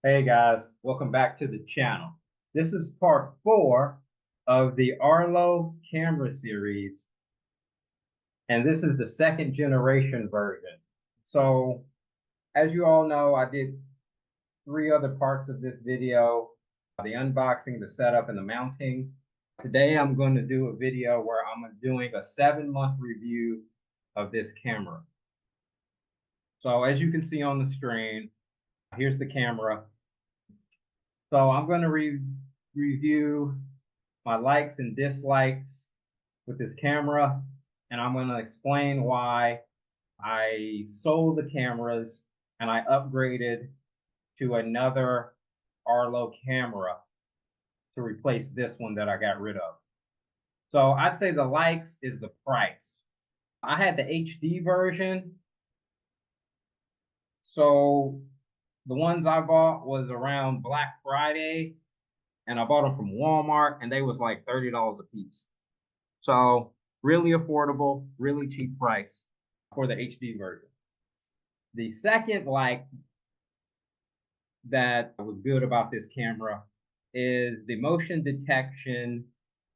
Hey guys, welcome back to the channel. This is part 4 of the Arlo camera series, and this is the second generation version. So, as you all know, I did 3 other parts of this video, the unboxing, the setup, and the mounting. Today I'm going to do a video where I'm doing a 7-month review of this camera. So, as you can see on the screen, here's the camera. So I'm going to review my likes and dislikes with this camera, and I'm going to explain why I sold the cameras and I upgraded to another Arlo camera to replace this one that I got rid of. So I'd say the likes is the price. I had the HD version, so the ones I bought was around Black Friday, and I bought them from Walmart, and they was like $30 a piece. So really affordable, really cheap price for the HD version. The second that was good about this camera is the motion detection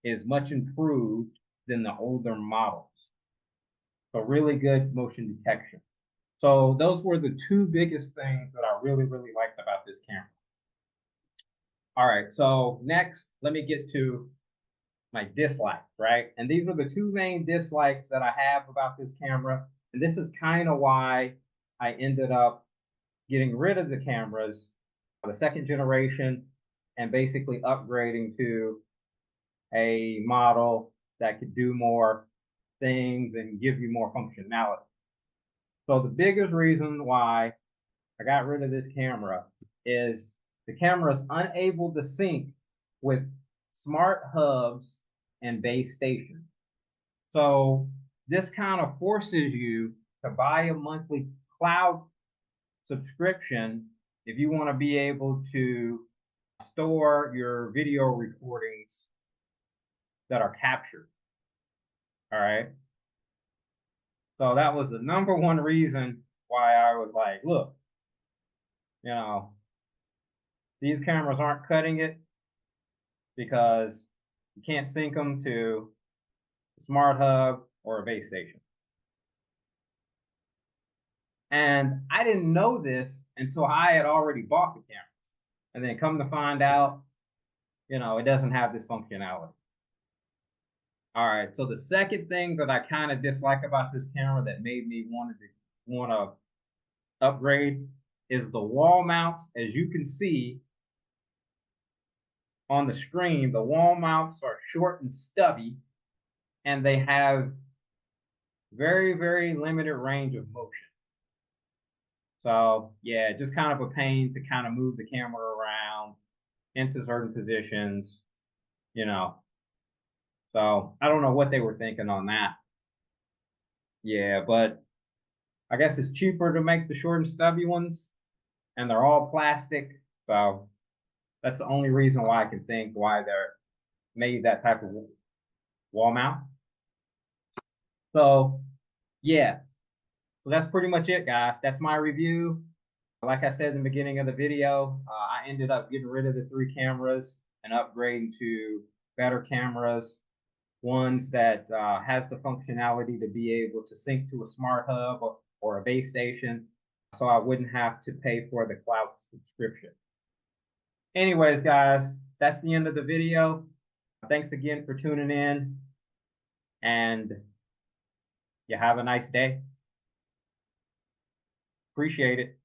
is much improved than the older models. So really good motion detection. So those were the two biggest things that I really, really liked about this camera. All right, so next, let me get to my dislikes, right? And these are the two main dislikes that I have about this camera. And this is kind of why I ended up getting rid of the cameras, the second generation, and basically upgrading to a model that could do more things and give you more functionality. So the biggest reason why I got rid of this camera is the camera is unable to sync with smart hubs and base stations. So this kind of forces you to buy a monthly cloud subscription if you want to be able to store your video recordings that are captured. All right. So that was the number one reason why I was like, look, you know, these cameras aren't cutting it because you can't sync them to a smart hub or a base station. And I didn't know this until I had already bought the cameras. And then come to find out, it doesn't have this functionality. All right. So the second thing that I kind of dislike about this camera that made me want to upgrade is the wall mounts. As you can see on the screen, the wall mounts are short and stubby, and they have very, very limited range of motion. So yeah, just kind of a pain to kind of move the camera around into certain positions, you know. So I don't know what they were thinking on that. Yeah, but I guess it's cheaper to make the short and stubby ones, and they're all plastic. So that's the only reason why I can think why they're made that type of wall mount. So yeah, so that's pretty much it, guys. That's my review. Like I said in the beginning of the video, I ended up getting rid of the 3 cameras and upgrading to better cameras, ones that has the functionality to be able to sync to a smart hub or a base station, so I wouldn't have to pay for the cloud subscription. Anyways, guys, that's the end of the video. Thanks again for tuning in, and you have a nice day. Appreciate it.